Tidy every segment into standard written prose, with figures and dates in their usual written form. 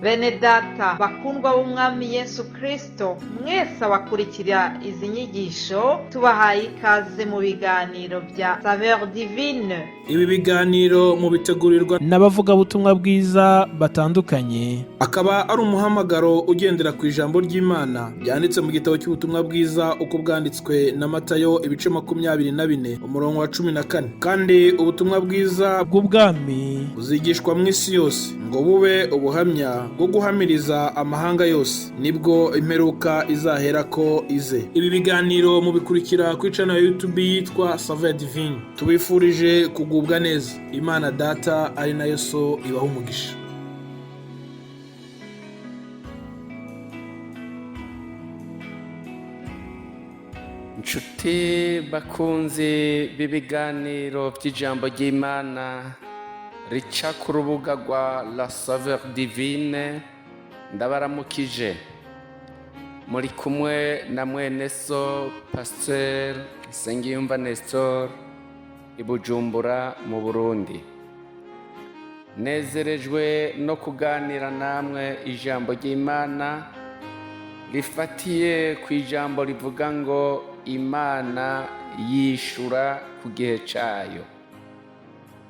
Bene data bakundwa b'umwami Yesu Kristo, mwese abakurikira izi nyigisho tubahaye ikaze mu biganiro bya Saveur Divine. Ibi biganiro mu bitegurirwa n'abavugabutumwa bwiza batandukanye, akaba ari umuhamagaro ugendera ku ijambo ry'Imana byanditse mu gitabo cy'ubutumwa bwiza uko bwanditswe na Matayo ibice 24 umurongo wa 14. Kandi ubutumwa bwiza bw'ubwami buzigishwa mu isi yose ngo bube ubuhamya bwo guhamiriza amahanga yose, nibwo imperuka izahera ko ize. Ibi biganiro mubikurikira ku channel ya YouTube yitwa Saveur Divine. Tubifurije kugubwa neza. Imana Data ari nayo So ibaho umugisha. Nshuti bakunzi b'ibiganiro by'ijambo ry'Imana rica ku rubuga rwa La Saveur Divine, ndabaramukije. Muri kumwe na mwene so Pasteur Nsengiyumva Nestor i Bujumbura mu Burundi. Nezerejwe no kuganira namwe ijambo ry'Imana rifatiye ku ijambo rivuga ngo Imana yishura ku gihe cyayo.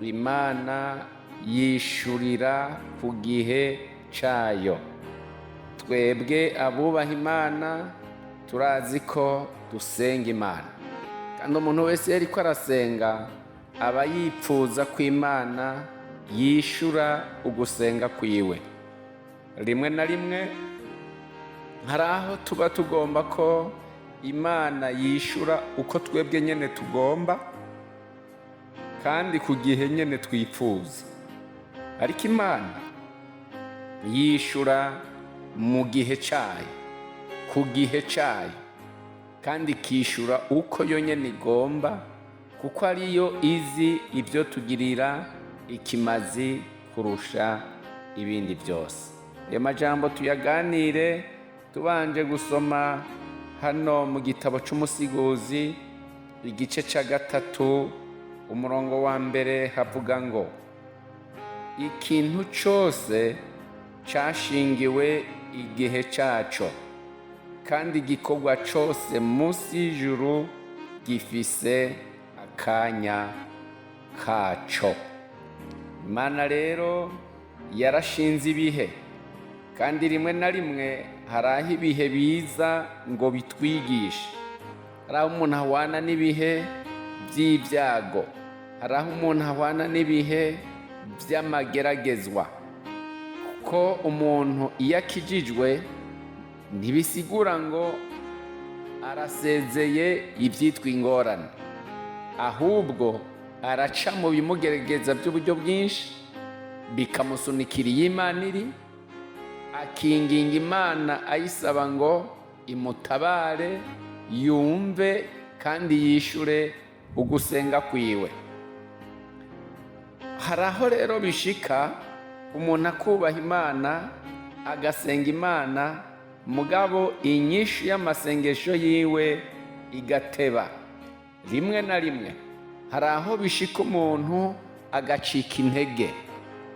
Imana yishurira ku gihe cyayo. Twebwe abubaha Imana turazi ko dusenga Imana, kandi umuntu wese yariko arasenga aba yipfuza ko Imana yishura ugusenga kwiwe. Rimwe na rimwe hari aho tuba tugomba ko Imana yishura uko twebwe nyene tugomba kandi ku gihe nyene twipfuza, ariko Imana yishura mu gihe cyayo, ku gihe cyayo, kandi ikishura uko yo nyene igomba, kuko ariyo izi ibyo tugirira ikimazi kurusha ibindi byose. Ayo majambo tuyaganire tubanje gusoma hano mu gitabo c'umusiguzi igice ca 3 umurongo wa mbere, havuga ngo ikintu cyose cyashingiwe igihe cyaco, kandi igikorwa cyose munsi y'ijuru gifise akanya kaco. Imana rero yarashinze ibihe, kandi rimwe na rimwe hari aho ibihe biza ngo bitwigishe. Hari aho umuntu ahwana n'ibihe by'ibyago, hari aho umuntu ahwana n'ibihe by'amageragezwa, kuko umuntu iyo akijijwe ntibisigura ngo arasezeye ibyitwa ingorane, ahubwo araca mu bimugerageza by'uburyo bwinshi bikamusunikira iyo Imana iri, akinginga Imana ayisaba ngo imutabare, yumve kandi yishure ugusenga kwiwe. Hari aho rero bishika umuntu akubaha Imana agasenga Imana, mugabo inyishu y'amasengesho yiwe igateba. Rimwe na rimwe hari aho bishika umuntu agacika intege,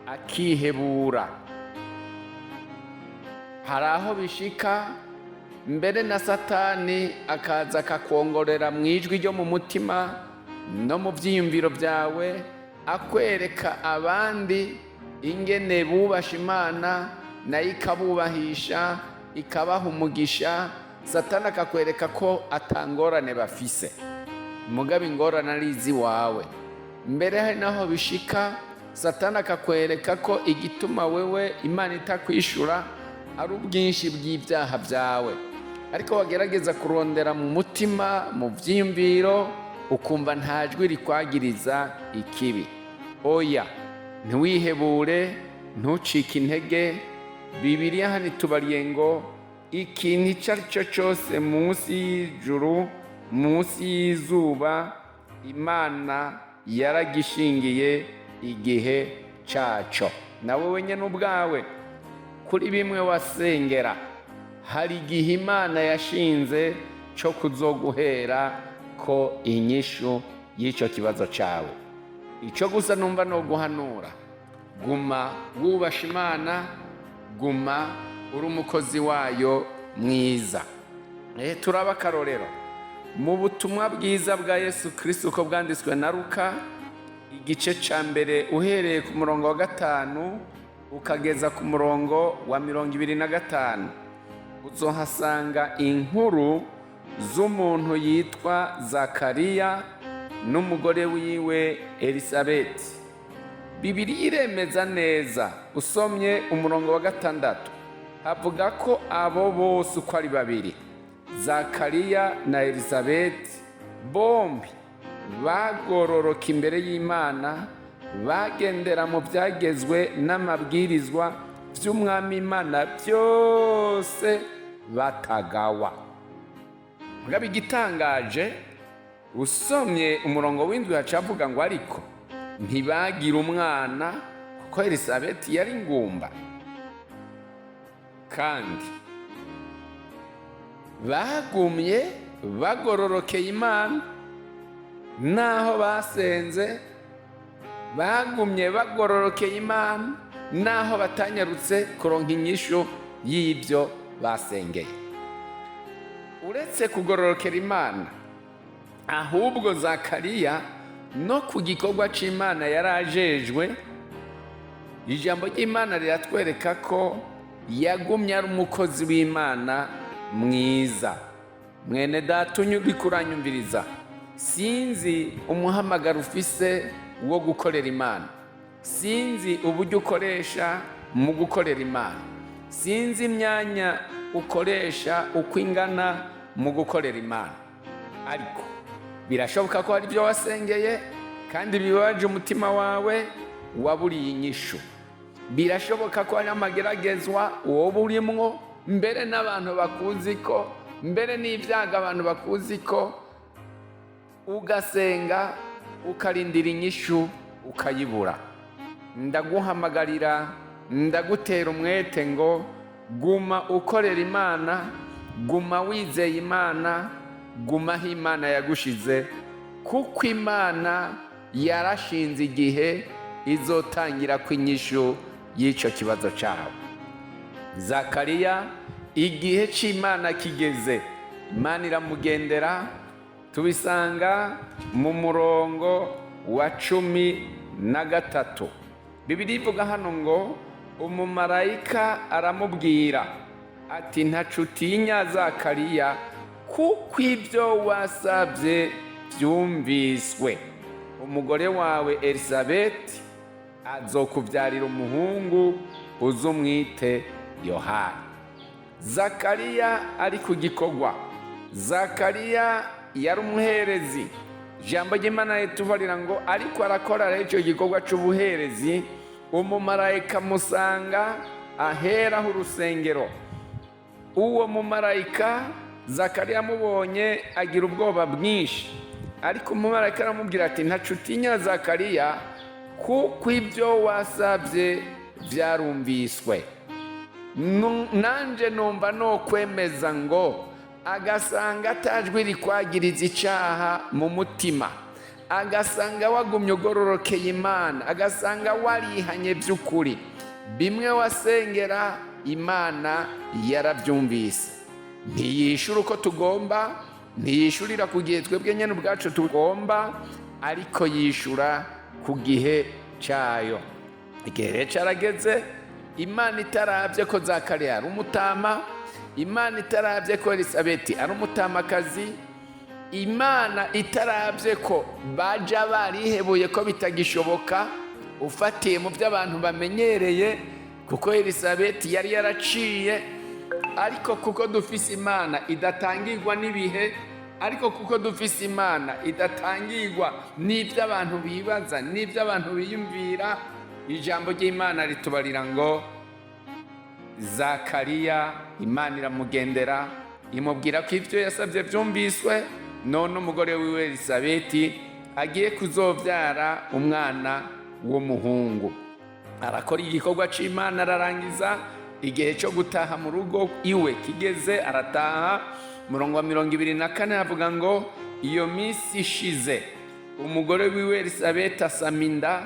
akihebura. Hari aho bishika mbere na Satani akaza akakwongorera mu ijwi ryo mu mutima no mu byiyumviro byawe, akwereka abandi ingene bubasha Imana nayo ikabubahisha, ikabaha umugisha. Satani akakwereka ko atangorane bafise, mugabe ingorane ari iz'iwawe. Mbere hari naho bishika Satani akakwereka ko igituma wewe Imana itakwishura ari ubwinshi bw'ibyaha byawe, ariko wagerageza kurondera mu mutima, mu byiyumviro, ukumva nta jwi rikwagiriza ikibi. Oya, ntiwihebure, ntucike intege. Bibiliya hano itubariye ngo ikintu icyo ari cyo cyose munsi y'ijuru, munsi y'izuba, Imana yaragishingiye igihe cyaco. Nawe wenyine ubwawe kuri bimwe wasengera hari igihe Imana yashinze cyo kuzoguhera ko inyishu y'icyo kibazo cyawe. Icyo gusa numva no guhanura, guma wubasha Imana, guma uri umukozi wayo mwiza. Turaba akarorero mu butumwa bwiza bwa Yesu Kristo uko bwanditswe na Luka igice ca mbere uhereye ku murongo wa 5 ukageza ku murongo wa 25, uzohasanga inkuru z'umuntu yitwa Zakariya n'umugore wiwe Elisabeti. Bibiliya iremeza neza, usomye umurongo wa 6 havuga ko abo bose uko ari babiri, Zakariya na Elisabeti, bombi bagororoka imbere y'Imana, bagendera mu byagezwe n'amabwirizwa by'Umwami Imana byose batagawa. Mugabe igitangaje, usomye umurongo w'indwi hacavuga ngo ariko ntibagira umwana kuko Elisabeti yari ingumba, kandi bagumye bagororokeye Imana naho basenze, bagumye bagororokeye Imana naho batanyarutse kuronka inyishu y'ibyo basengeye. Uretse kugororokera Imana, ahubwo Zakariya no ku gikorwa c'Imana yarajejwe, ijambo ry'Imana riratwereka ko yagumye ari umukozi w'Imana mwiza. Mwene data uri kuranyumviriza, sinzi umuhamagaro ufise wo gukorera Imana, sinzi uburyo ukoresha mu gukorera Imana, sinzi imyanya ukoresha uko ingana mu gukorera Imana, ariko birashoboka ko hari ibyo wasengeye kandi bibabaje umutima wawe waburiye inyishu. Birashoboka ko hari amageragezwa wowe urimwo, mbere n'abantu bakuzi ko, mbere n'ibyaga abantu bakuzi ko, ugasenga ukarindira inyishu ukayibura. Ndaguhamagarira, ndagutera umwete ngo guma ukorera Imana, guma wizeye Imana, guma aho Imana yagushize, kuko Imana yarashinze igihe izotangira kw'inyishu y'icyo kibazo cyawe. Zakariya igihe c'Imana kigeze, Imana iramugendera. Tubisanga mu murongo wa 13. Bibiliya ivuga hano ngo umumarayika aramubwira ati ntaco utinya Zakariya, kuko ibyo wasabye byumviswe. Umugore wawe Elisabeti azokubyarira umuhungu, uzumwite Yohana. Zakariya ari ku gikorwa. Zakariya yari umuherezi. Ijambo ry'Imana ritubarira ngo ariko arakora icyo gikorwa c'ubuherezi, umumarayika musanga aheraho urusengero. Uwo mumarayika Zakariya amubonye agira ubwoba bwinshi, ariko umumarayika aramubwira ati ntaco utinya Zakariya, kuko ibyo wasabye byarumviswe. Nanje numva no kwemeza ngo agasanga atajwi rikwagiriza icaha mu mutima, agasanga wagumye ugororokeye Imana, agasanga warihanye by'ukuri, bimwe wasengera Imana yarabyumvise. Ntiyishura uko tugomba, ntiyishurira ku gihe twebwe nyene ubwacu tugomba, ariko yishura ku gihe cyayo. Igihe carageze, Imana itarabye ko Zakariya ari umutama, Imana itarabye ko Elisabeti ari umutamakazi, Imana itarabye ko baja barihebuye ko bitagishoboka, ufatiye mu by'abantu bamenyereye, kuko Elisabeti yari yaraciye. Ariko kuko dufise Imana idatangirwa n'ibihe, ariko kuko dufise Imana idatangirwa n'iby'abantu bibaza, n'iby'abantu biyumvira, ijambo ry'Imana ritubarira ngo Zakariya Imana iramugendera, imubwira ko ibyo yasabye byumviswe, none umugore wiwe Elisabeti agiye kuzobyara umwana w'umuhungu. Arakora igikorwa c'Imana, ararangiza. Igihe cyo gutaha mu rugo iwe kigeze, arataha. Murongo wa 24 havuga ngo iyo minsi ishize, umugore wiwe Elisabeti asama inda,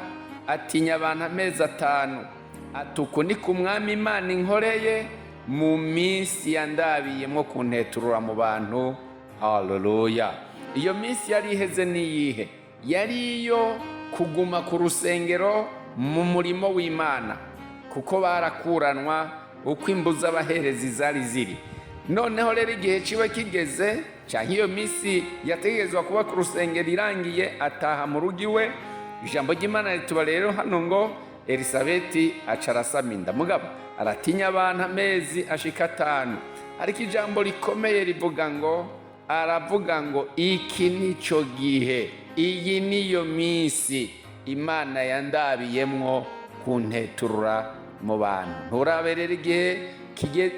atinya abantu amezi 5. ati uku ni ku mwami Imana inkoreye mu minsi yandabiyemo kunteturura mu bantu. Haleluya. Iyo minsi yari iheze niyihe? Yari iyo kuguma ku rusengero mu murimo w'Imana, kuko barakuranwa uko imbuza abaherezi zari ziri. Noneho rero igihe ciwe kigeze, canke iyo minsi yategerezwa kuba ku rusengero irangiye, ataha mu rugo iwe. Ijambo ry'Imana rituba rero hano ngo Elisabeti aca arasama inda, mugabo aratinya abantu amezi ashika 5. Ariko ijambo rikomeye rivuga ngo, aravuga ngo iki nico gihe, iyi niyo minsi Imana yandabiyemwo kunteturura mu bantu. Nturaberera igihe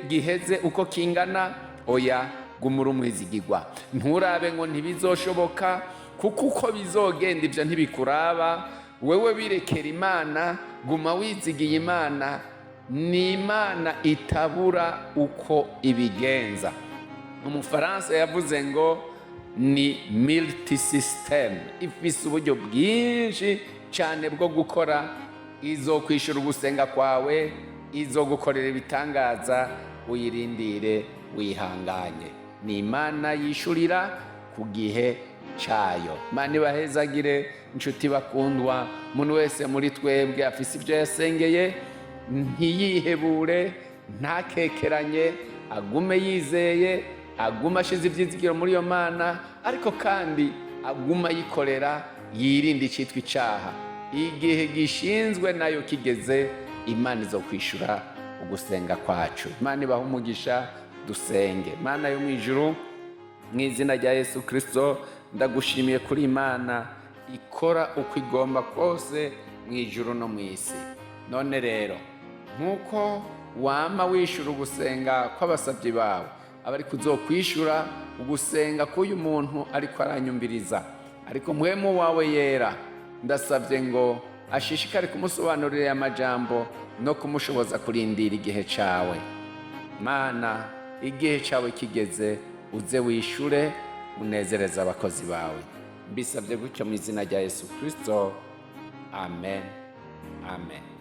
giheze uko kingana, oya gumura umwizigirwa. Nturabe ngo ntibizoshoboka, kuko uko bizogenda ivyo ntibikuraba. Wewe birekera Imana, guma wizigiye Imana. Ni Imana itabura uko ibigenza. Umufaransa yavuze ngo ni multi system, ifise uburyo bwinshi cyane bwo gukora. Izo kwishura ugusenga kwawe, izo gukorera ibitangaza, uyirindire wihanganye. Ni Imana yishurira ku gihe cayo. Imana ibahezagire inshuti bakundwa. Umuntu wese muri twebwe afise ibyo yasengeye, ntiyihebure, ntakekeranye, agume yizeye, aguma ashize ivyizigiro muri iyo Mana, ariko kandi aguma yikorera, yirinde icitwa icaha. Igihe gishinzwe nayo kigeze, Imana izokwishura ugusenga kwacu. Imana ibaha umugisha. Dusenge. Mana yo mwijuru, mu izina rya Yesu Kristo, ndagushimiye kuri Imana ikora uko igomba kose mu ijuru no mu isi. None rero, nkuko wama wishura ugusenga kw'abasavyi bawe, abari kuzokwishura ugusenga k'uyu muntu ariko aranyumviriza, ariko mpwemu wawe yera, ndasavye ngo ashishikare kumusobanurira amajambo no kumushoboza kurindira igihe cawe. Mana, igihe cawe kigeze, uze wishure, unezereza abakozi bawe. Mbisavye gutyo mu izina rya Yesu Kristo. Amen. Amen.